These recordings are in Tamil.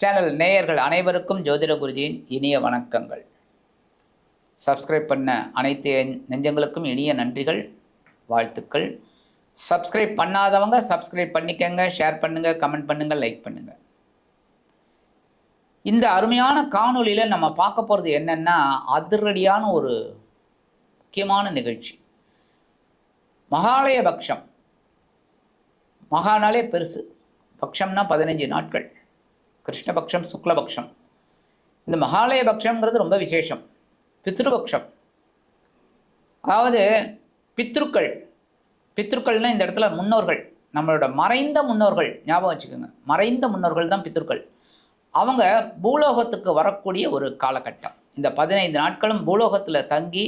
சேனல் நேயர்கள் அனைவருக்கும் ஜோதிட குருஜியின் இனிய வணக்கங்கள். சப்ஸ்கிரைப் பண்ண அனைத்து நெஞ்சங்களுக்கும் இனிய நன்றிகள், வாழ்த்துக்கள். சப்ஸ்கிரைப் பண்ணாதவங்க சப்ஸ்கிரைப் பண்ணிக்கங்க, ஷேர் பண்ணுங்க, கமெண்ட் பண்ணுங்க, லைக் பண்ணுங்க. இந்த அருமையான காணொளியில் நம்ம பார்க்க போகிறது என்னன்னா, அதிரடியான ஒரு முக்கியமான நிகழ்ச்சி. மகாலய பக்ஷம். மகானாலே பெருசு, பக்ஷம்னா 15 நாட்கள். கிருஷ்ணபக்ஷம், சுக்லபக்ஷம். இந்த மகாலய பக்ஷங்கிறது ரொம்ப விசேஷம். பித்ருபக்ஷம், அதாவது பித்ருக்கள். பித்ருக்கள்னா இந்த இடத்துல முன்னோர்கள், நம்மளோட மறைந்த முன்னோர்கள். ஞாபகம் வச்சுக்கோங்க, மறைந்த முன்னோர்கள் தான் பித்ருக்கள். அவங்க பூலோகத்துக்கு வரக்கூடிய ஒரு காலகட்டம். இந்த 15 நாட்களும் பூலோகத்தில் தங்கி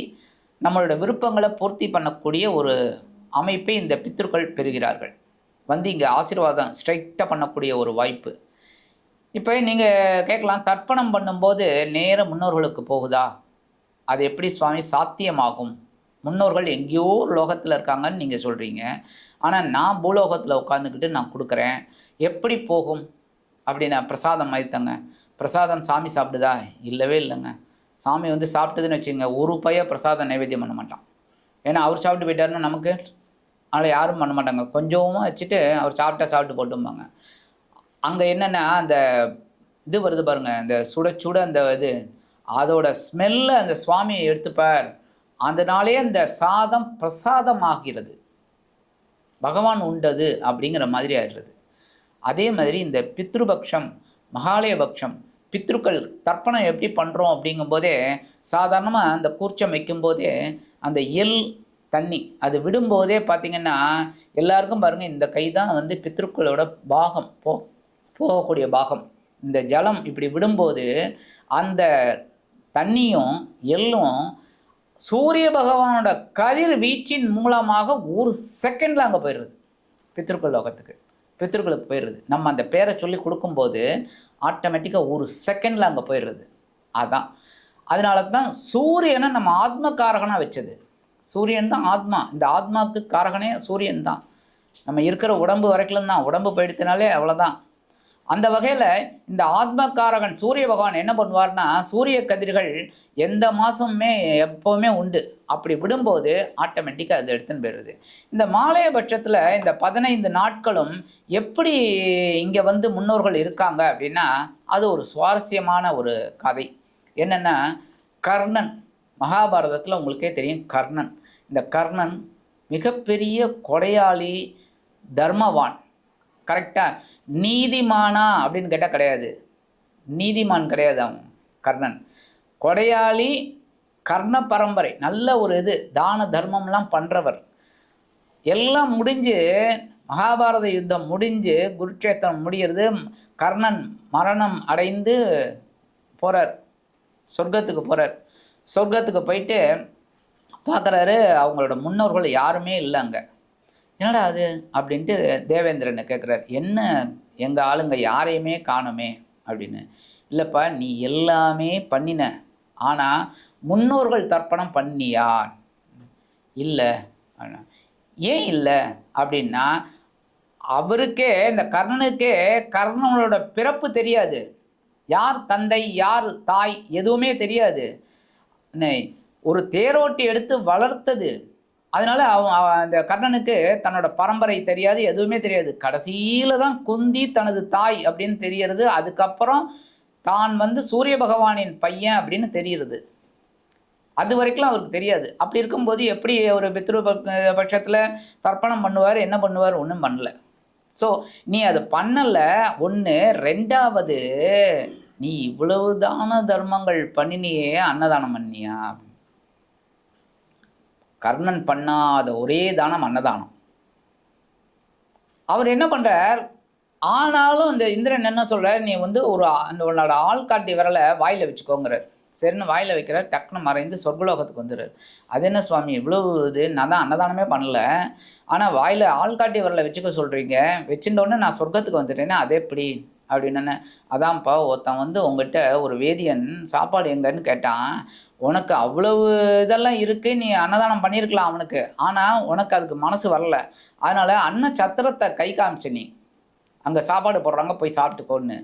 நம்மளோட விருப்பங்களை பூர்த்தி பண்ணக்கூடிய ஒரு அமைப்பை இந்த பித்ருக்கள் பெறுகிறார்கள். வந்து இங்கே ஆசீர்வாதம் ஸ்ட்ரைட்டாக பண்ணக்கூடிய ஒரு வாய்ப்பு. இப்போ நீங்கள் கேட்கலாம், தர்ப்பணம் பண்ணும்போது நேர முன்னோர்களுக்கு போகுதா? அது எப்படி சுவாமி சாத்தியமாகும்? முன்னோர்கள் எங்கேயோ லோகத்தில் இருக்காங்கன்னு நீங்கள் சொல்கிறீங்க, ஆனால் நான் பூலோகத்தில் உட்காந்துக்கிட்டு நான் கொடுக்குறேன், எப்படி போகும்? அப்படின்னா பிரசாதம் மாதிரி தாங்க. பிரசாதம் சாமி சாப்பிடுதா? இல்லவே இல்லைங்க. சாமி வந்து சாப்பிட்டுதுன்னு வச்சுங்க, ஒரு பைய பிரசாதம் நைவேத்தியம் பண்ண மாட்டான். ஏன்னா அவர் சாப்பிட்டு போயிட்டாருன்னா நமக்கு, அதனால் யாரும் பண்ண மாட்டாங்க. கொஞ்சமாக வச்சுட்டு அவர் சாப்பிட்டு போட்டும்பாங்க. அங்கே என்னென்னா அந்த இது வருது பாருங்கள், அந்த சுட அந்த இது, அதோட ஸ்மெல்லை அந்த சுவாமியை எடுத்துப்பார். அதனாலே அந்த சாதம் பிரசாதம் ஆகிறது, பகவான் உண்டது அப்படிங்கிற மாதிரி ஆயிடுறது. அதே மாதிரி இந்த பித்ருபக்ஷம், மகாலய பக்ஷம், பித்ருக்கள் தர்ப்பணம் எப்படி பண்ணுறோம் அப்படிங்கும்போதே, சாதாரணமாக அந்த கூர்ச்சம் வைக்கும்போதே அந்த தண்ணி அது விடும்போதே பார்த்திங்கன்னா எல்லாருக்கும் பாருங்கள், இந்த கை தான் வந்து பித்ருக்களோட பாகம் போகக்கூடிய பாகம். இந்த ஜலம் இப்படி விடும்போது அந்த தண்ணியும் எள்ளும் சூரிய பகவானோட கதிர் வீச்சின் மூலமாக ஒரு செகண்டில் அங்கே போயிடுறது, பித்ருக்கள் லோகத்துக்கு, பித்ருக்களுக்கு போயிடுறது. நம்ம அந்த பேரை சொல்லி கொடுக்கும்போது ஆட்டோமேட்டிக்காக ஒரு செகண்டில் அங்கே போயிடுறது. அதான் அதனால தான் சூரியனை நம்ம ஆத்ம காரகனாக வச்சது. சூரியன் தான் ஆத்மா. இந்த ஆத்மாவுக்கு காரகனே சூரியன் தான். நம்ம இருக்கிற உடம்பு வரைக்கும் தான், உடம்பு போயிடுத்தினாலே அவ்வளோதான். அந்த வகையில் இந்த ஆத்மகாரகன் சூரிய பகவான் என்ன பண்ணுவார்னா, சூரிய கதிர்கள் எந்த மாதமுமே எப்போவுமே உண்டு. அப்படி விடும்போது ஆட்டோமேட்டிக்காக அது எடுத்துன்னு போயிடுது. இந்த மாலைய பட்சத்தில் இந்த 15 நாட்களும் எப்படி இங்கே வந்து முன்னோர்கள் இருக்காங்க அப்படின்னா, அது ஒரு சுவாரஸ்யமான ஒரு கதை. என்னென்னா, கர்ணன், மகாபாரதத்தில் உங்களுக்கே தெரியும் கர்ணன். இந்த கர்ணன் மிகப்பெரிய கொடையாளி, தர்மவான். கரெக்டாக நீதிமானா அப்படின்னு கேட்டால் கிடையாது, நீதிமான் கிடையாது அவன். கர்ணன் கொடையாளி, கர்ண பரம்பரை, நல்ல ஒரு இது, தான தர்மம்லாம் பண்ணுறவர். எல்லாம் முடிஞ்சு, மகாபாரத யுத்தம் முடிஞ்சு, குருட்சேத்திரம் முடிகிறது, கர்ணன் மரணம் அடைந்து போகிறார், சொர்க்கத்துக்கு போகிறார். சொர்க்கத்துக்கு போயிட்டு பார்க்குறாரு, அவங்களோட முன்னோர்கள் யாருமே இல்லை அங்கே. என்னடா அது அப்படின்ட்டு தேவேந்திரனை கேட்குறாரு, என்ன எங்கள் ஆளுங்க யாரையுமே காணுமே அப்படின்னு. இல்லைப்பா, நீ எல்லாமே பண்ணின, ஆனால் முன்னோர்கள் தர்ப்பணம் பண்ணியா? இல்லை. ஏன் இல்லை அப்படின்னா, அவருக்கே, இந்த கர்ணனுக்கே கர்ணனோட பிறப்பு தெரியாது, யார் தந்தை யார் தாய் எதுவுமே தெரியாது. ஒரு தேரோட்டி எடுத்து வளர்த்தது. அதனால அந்த கர்ணனுக்கு தன்னோட பரம்பரை தெரியாது, எதுவுமே தெரியாது. கடைசியில் தான் குந்தி தனது தாய் அப்படின்னு தெரியறது. அதுக்கப்புறம் தான் வந்து சூரிய பகவானின் பையன் அப்படின்னு தெரிகிறது. அது வரைக்கும் அவருக்கு தெரியாது. அப்படி இருக்கும்போது எப்படி ஒரு பித்ரு பட்சத்தில் தர்ப்பணம் பண்ணுவார், என்ன பண்ணுவார்? ஒன்றும் பண்ணல. ஸோ நீ அது பண்ணலை ஒன்று. ரெண்டாவது, நீ இவ்வளவு தான தர்மங்கள் பண்ணினியே, அன்னதானம் பண்ணியா? கர்ணன் பண்ணாத ஒரே தானம் அன்னதானம். அவர் என்ன பண்ணுறார்? ஆனாலும் இந்த இந்திரன் என்ன சொல்கிறார், நீ வந்து ஒரு அந்த உன்னோட ஆள்காட்டி விரலை வாயில் வச்சுக்கோங்கிறார். சரின்னு வாயில் வைக்கிறார், டக்குன்னு மறைந்து சொர்க்கலோகத்துக்கு வந்துடுறார். அது என்ன சுவாமி இவ்வளவு இது, நான் தான் அன்னதானமே பண்ணல, ஆனால் வாயில் ஆள்காட்டி விரலை வச்சுக்க சொல்கிறீங்க, வச்சுட்டோன்னே நான் சொர்க்கத்துக்கு வந்துட்டேன்னா அது எப்படி அப்படின்னு. அதான்ப்பா, ஒருத்தன் வந்து உங்ககிட்ட ஒரு வேதியன் சாப்பாடு எங்கன்னு கேட்டான், உனக்கு அவ்வளவு இதெல்லாம் இருக்குது, நீ அன்னதானம் பண்ணியிருக்கலாம் அவனுக்கு, ஆனால் உனக்கு அதுக்கு மனசு வரல, அதனால் அன்ன சத்திரத்தை கை காமிச்ச நீ. அங்கே சாப்பாடு போடுறாங்க, போய் சாப்பிட்டுக்கோன்னு.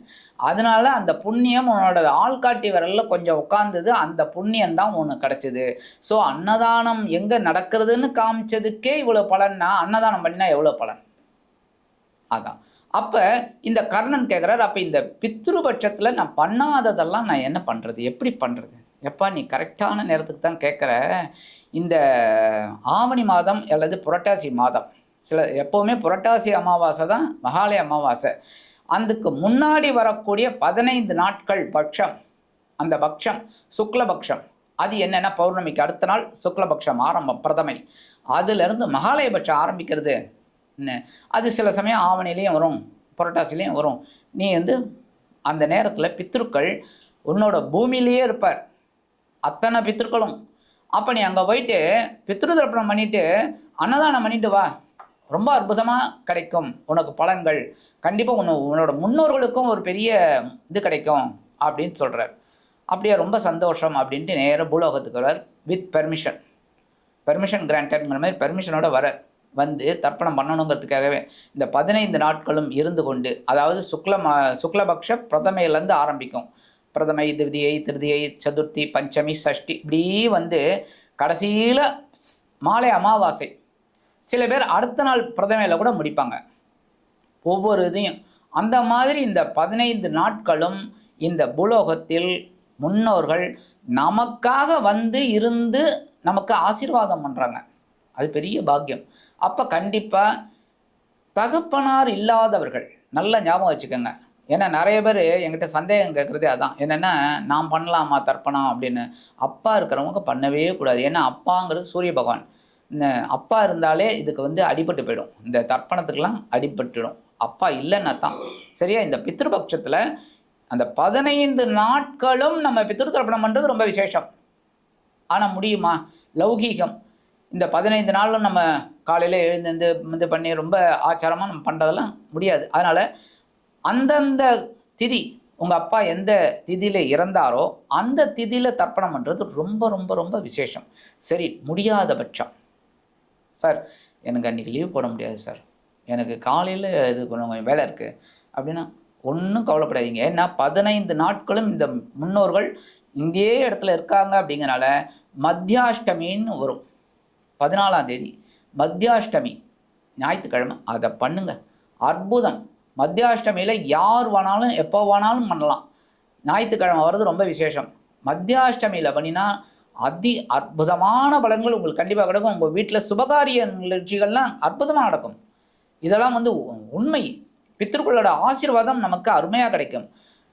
அதனால அந்த புண்ணியம் உன்னோட ஆள்காட்டி விரலில் கொஞ்சம் உட்கார்ந்தது, அந்த புண்ணியம் தான் உனக்கு கிடைச்சிது. ஸோ அன்னதானம் எங்கே நடக்கிறதுன்னு காமிச்சதுக்கே இவ்வளோ பலன்னா, அன்னதானம் பண்ணினா எவ்வளோ பலன்? அதான். அப்போ இந்த கர்ணன் கேட்குறாரு, அப்போ இந்த பித்ருபட்சத்தில் நான் பண்ணாததெல்லாம் நான் என்ன பண்ணுறது, எப்படி பண்ணுறது? எப்பா நீ கரெக்டான நேரத்துக்கு தான் கேட்குற. இந்த ஆவணி மாதம் அல்லது புரட்டாசி மாதம், எப்போவுமே புரட்டாசி அமாவாசை தான் மகாலய அமாவாசை. அதுக்கு முன்னாடி வரக்கூடிய 15 நாட்கள் பட்சம், அந்த பட்சம் சுக்லபக்ஷம், அது என்னென்னா பௌர்ணமிக்கு அடுத்த நாள் சுக்லபக்ஷம் ஆரம்பம் பிரதமை. அதுலேருந்து மகாலயபட்சம் ஆரம்பிக்கிறது. அது சில சமயம் ஆவணிலையும் வரும், புரட்டாசிலையும் வரும். நீ அந்த நேரத்தில் பித்ருக்கள் உன்னோட பூமியிலேயே இருப்பார், அத்தனை பித்ருக்களும். அப்போ நீ அங்கே போயிட்டு பித்ரு தர்ப்பணம் பண்ணிவிட்டு அன்னதானம் பண்ணிட்டு வா, ரொம்ப அற்புதமாக கிடைக்கும் உனக்கு பலன்கள். கண்டிப்பாக உன்னோட முன்னோர்களுக்கும் ஒரு பெரிய இது கிடைக்கும் அப்படின்னு சொல்கிறார். அப்படியே ரொம்ப சந்தோஷம் அப்படின்ட்டு நேராக பூலோகத்துக்கு வரார் வித் பெர்மிஷன் கிராண்டட்ங்கிற மாதிரி பெர்மிஷனோட வந்து தர்ப்பணம் பண்ணணுங்கிறதுக்காகவே இந்த 15 நாட்களும் இருந்து கொண்டு, அதாவது சுக்லபக்ஷ பிரதமையிலேருந்து ஆரம்பிக்கும். பிரதமை, திவிதியை, திருதியை, சதுர்த்தி, பஞ்சமி, சஷ்டி, இப்படி கடைசியில் மாலை அமாவாசை. சில பேர் அடுத்த நாள் பிரதமையில் கூட முடிப்பாங்க ஒவ்வொரு இதையும். அந்த மாதிரி இந்த 15 நாட்களும் இந்த பூலோகத்தில் முன்னோர்கள் நமக்காக இருந்து நமக்கு ஆசீர்வாதம் பண்ணுறாங்க. அது பெரிய பாக்கியம். அப்போ கண்டிப்பாக தகப்பனார் இல்லாதவர்கள் நல்லா ஞாபகம் வச்சுக்கோங்க. ஏன்னா நிறைய பேர் என்கிட்ட சந்தேகம் கேட்குறதே அதான், என்னென்னா நான் பண்ணலாமா தர்ப்பணம் அப்படின்னு. அப்பா இருக்கிறவங்க பண்ணவே கூடாது. ஏன்னா அப்பாங்கிறது சூரிய பகவான். அப்பா இருந்தாலே இதுக்கு அடிபட்டு போயிடும், இந்த தர்ப்பணத்துக்கெல்லாம் அடிபட்டுடும். அப்பா இல்லைன்னா தான் சரியா. இந்த பித்ருபக்ஷத்தில் அந்த 15 நாட்களும் நம்ம பித்ரு தர்ப்பணம் பண்ணுறது ரொம்ப விசேஷம். ஆனால் முடியுமா? லௌகீகம். இந்த 15 நாளும் நம்ம காலையில் எழுந்து பண்ணி ரொம்ப ஆச்சாரமாக நம்ம பண்ணுறதெல்லாம் முடியாது. அதனால் அந்தந்த திதி, உங்கள் அப்பா எந்த திதியில் இறந்தாரோ அந்த திதியில் தர்ப்பணம் பண்ணுறது ரொம்ப ரொம்ப ரொம்ப விசேஷம். சரி, முடியாத பட்சம், சார் எனக்கு அன்றைக்கி லீவ் போட முடியாது சார், எனக்கு காலையில் இது கொஞ்சம் வேலை இருக்குது அப்படின்னா ஒன்றும் கவலைப்படாதீங்க. ஏன்னா 15 நாட்களும் இந்த முன்னோர்கள் இங்கே இடத்துல இருக்காங்க. அப்படிங்கிறனால மத்தியாஷ்டமின்னு வரும், 14ஆம் தேதி மத்தியாஷ்டமி, ஞாயிற்றுக்கிழமை. அதை பண்ணுங்க, அற்புதம். மத்தியாஷ்டமியில் யார் வேணாலும் எப்போ வேணாலும் பண்ணலாம். ஞாயிற்றுக்கிழமை வர்றது ரொம்ப விசேஷம். மத்தியாஷ்டமியில் பண்ணினா அற்புதமான பலன்கள் உங்களுக்கு கண்டிப்பாக கிடைக்கும். உங்கள் வீட்டில் சுபகாரிய நிகழ்ச்சிகள்லாம் அற்புதமாக நடக்கும். இதெல்லாம் உண்மை. பித்ருக்களோட ஆசீர்வாதம் நமக்கு அருமையாக கிடைக்கும்.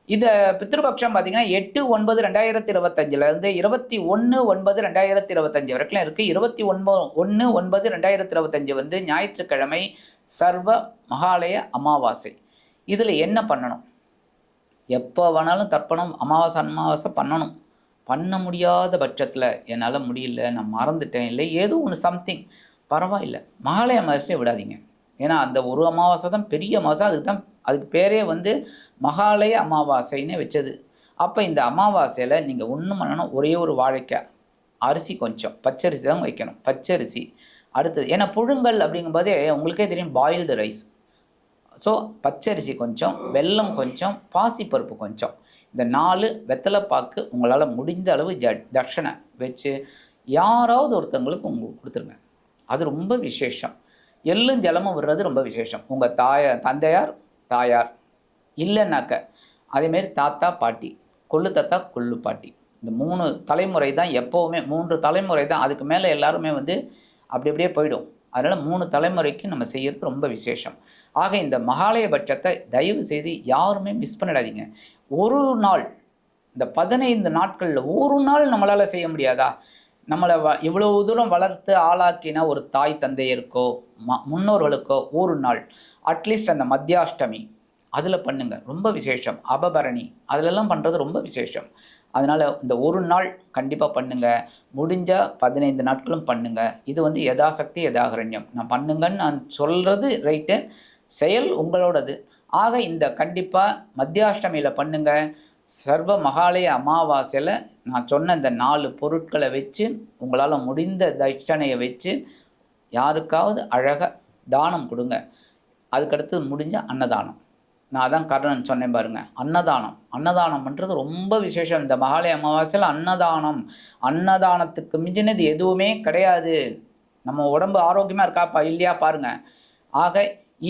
இதை பித்ருபக்ஷம் பார்த்தீங்கன்னா 8/9/2025 21/9/2025 வரைக்கும் இருக்குது. 21/9/2025 ஞாயிற்றுக்கிழமை சர்வ மகாலய அமாவாசை. இதில் என்ன பண்ணணும்? எப்போ வேணாலும் தர்ப்பணம் அமாவாசை பண்ணணும். பண்ண முடியாத பட்சத்தில் என்னால் முடியல, நான் மறந்துட்டேன், இல்லை ஏதோ ஒன்று சம்திங், பரவாயில்லை, மகாலய அமாவாசையை விடாதீங்க. ஏன்னா அந்த ஒரு அமாவாசை தான் பெரிய அமாவாசை. அதுக்கு பேரே மகாலய அமாவாசைன்னு வச்சது. அப்போ இந்த அமாவாசையில் நீங்கள் ஒன்றும் பண்ணணும், ஒரே ஒரு வாழைக்காய், அரிசி கொஞ்சம், பச்சரிசி தான் வைக்கணும், பச்சரிசி. அடுத்தது ஏன்னா புழுங்கல் அப்படிங்கும்போதே உங்களுக்கே தெரியும், பாயில்டு ரைஸ். ஸோ பச்சரிசி கொஞ்சம், வெல்லம் கொஞ்சம், பாசிப்பருப்பு கொஞ்சம், இந்த 4 வெத்தலைப்பாக்கு உங்களால் முடிந்த அளவு தட்சணை வச்சு யாராவது ஒருத்தவங்களுக்கு உங்களுக்கு கொடுத்துருங்க. அது ரொம்ப விசேஷம். எள்ளும் ஜலமும் விடுறது ரொம்ப விசேஷம். உங்கள் தந்தையார் தாயார் இல்லைன்னாக்க அதேமாரி தாத்தா பாட்டி, கொள்ளு தாத்தா கொள்ளு பாட்டி, இந்த 3 தலைமுறை தான் எப்போவுமே, 3 தலைமுறை தான். அதுக்கு மேலே எல்லாருமே அப்படியே போயிடும். அதனால் 3 தலைமுறைக்கு நம்ம செய்கிறது ரொம்ப விசேஷம். ஆக இந்த மகாலய பட்சத்தை தயவு செய்து யாருமே மிஸ் பண்ணிடாதீங்க. ஒரு நாள், இந்த 15 நாட்களில் ஒரு நாள் நம்மளால் செய்ய முடியாதா? நம்மளை இவ்வளவு தூரம் வளர்த்து ஆளாக்கின ஒரு தாய் தந்தையருக்கோ முன்னோர்களுக்கோ ஒரு நாள் அட்லீஸ்ட் அந்த மத்தியாஷ்டமி அதில் பண்ணுங்க, ரொம்ப விசேஷம். அபபரணி அதிலெல்லாம் பண்ணுறது ரொம்ப விசேஷம். அதனால் இந்த ஒரு நாள் கண்டிப்பாக பண்ணுங்கள். முடிஞ்சால் 15 நாட்களும் பண்ணுங்கள். இது யதாசக்தி யதாகரண்யம். நான் பண்ணுங்கன்னு நான் சொல்கிறது ரைட்டு, செயல் உங்களோடது. ஆக இந்த கண்டிப்பாக மத்தியாஷ்டமியில் பண்ணுங்கள். சர்வ மகாலய அமாவாசையில் நான் சொன்ன இந்த 4 பொருட்களை வச்சு உங்களால் முடிந்த தட்சணையை வச்சு யாருக்காவது அழகாக தானம் கொடுங்க. அதுக்கடுத்து முடிஞ்ச அன்னதானம். நான் அதான் காரணம் சொன்னேன் பாருங்க. அன்னதானம். அன்னதானம் பண்ணுறது ரொம்ப விசேஷம். இந்த மகாலய அமாவாசையில் அன்னதானம், அன்னதானத்துக்கு மிஞ்சினது எதுவுமே கிடையாது. நம்ம உடம்பு ஆரோக்கியமாக இருக்காப்பா இல்லையா பாருங்க. ஆக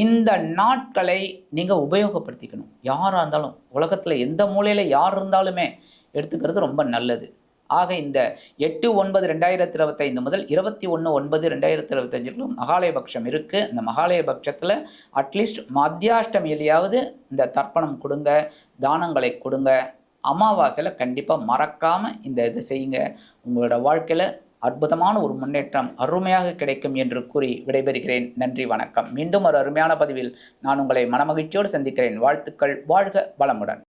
இந்த நாட்களை நீங்கள் உபயோகப்படுத்திக்கணும். யாராக இருந்தாலும் உலகத்தில் எந்த மூலையில் யார் இருந்தாலுமே எடுத்துக்கிறது ரொம்ப நல்லது. ஆக இந்த 8/9/2025 முதல் 21/9/2025 மகாலயபக்ஷம் இருக்குது. இந்த மகாலயபக்ஷத்தில் அட்லீஸ்ட் மத்தியாஷ்டமியிலையாவது இந்த தர்ப்பணம் கொடுங்க, தானங்களை கொடுங்க. அமாவாசையில் கண்டிப்பாக மறக்காமல் இந்த இதை செய்யுங்க. உங்களோட வாழ்க்கையில் அற்புதமான ஒரு முன்னேற்றம் அருமையாக கிடைக்கும் என்று கூறி விடைபெறுகிறேன். நன்றி, வணக்கம். மீண்டும் ஒரு அருமையான பதிவில் நான் உங்களை மனமகிழ்ச்சியோடு சந்திக்கிறேன். வாழ்த்துக்கள். வாழ்க வளமுடன்.